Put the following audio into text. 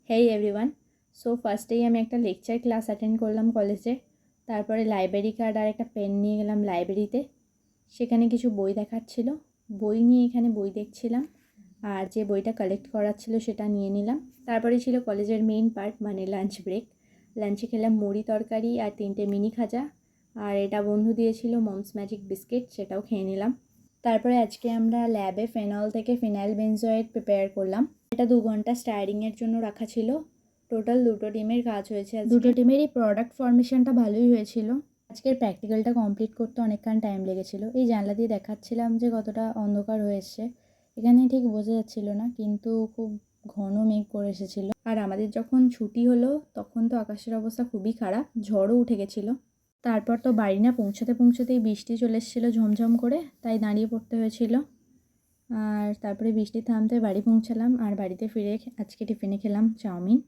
হেই everyone. So ফার্স্টেই আমি একটা লেকচার ক্লাস অ্যাটেন্ড করলাম কলেজে। তারপরে লাইব্রেরি কার্ড আর একটা পেন নিয়ে গেলাম লাইব্রেরিতে। সেখানে কিছু বই দেখাচ্ছিল, বই নিয়ে এখানে বই দেখছিলাম, আর যে বইটা কালেক্ট করার ছিল সেটা নিয়ে নিলাম। তারপরে ছিল কলেজের মেইন পার্ট, মানে লাঞ্চ ব্রেক। লাঞ্চে খেলাম মুড়ি তরকারি আর 3টে মিনি খাজা, আর এটা বন্ধু দিয়েছিল মমস ম্যাজিক বিস্কিট, সেটাও খেয়ে নিলাম। তারপরে আজকে আমরা ল্যাবে ফেনল থেকে ফিনাইল বেনজয়েড প্রিপেয়ার করলাম। এটা 2 ঘন্টা স্টায়ারিংয়ের জন্য রাখা ছিল। টোটাল 2টো টিমের কাজ হয়েছে। দুটো টিমেরই প্রোডাক্ট ফর্মেশনটা ভালোই হয়েছিল। আজকের প্র্যাকটিক্যালটা কমপ্লিট করতে অনেকক্ষণ টাইম লেগেছিল। এই জানলা দিয়ে দেখাচ্ছিলাম যে কতটা অন্ধকার হয়েছে, এখানে ঠিক বোঝা যাচ্ছিল না, কিন্তু খুব ঘন মেঘ করে এসেছিল। আর আমাদের যখন ছুটি হলো তখন তো আকাশের অবস্থা খুবই খারাপ, ঝড়ও উঠে গেছিলো। তারপর তো বাড়ি না পৌঁছাতেই বৃষ্টি চলে এসেছিলো ঝমঝম করে, তাই দাঁড়িয়ে পড়তে হয়েছিল। আর তারপরে বৃষ্টি থামতে বাড়ি পৌঁছালাম, আর বাড়িতে ফিরে আজকে টিফিনে খেলাম চাউমিন।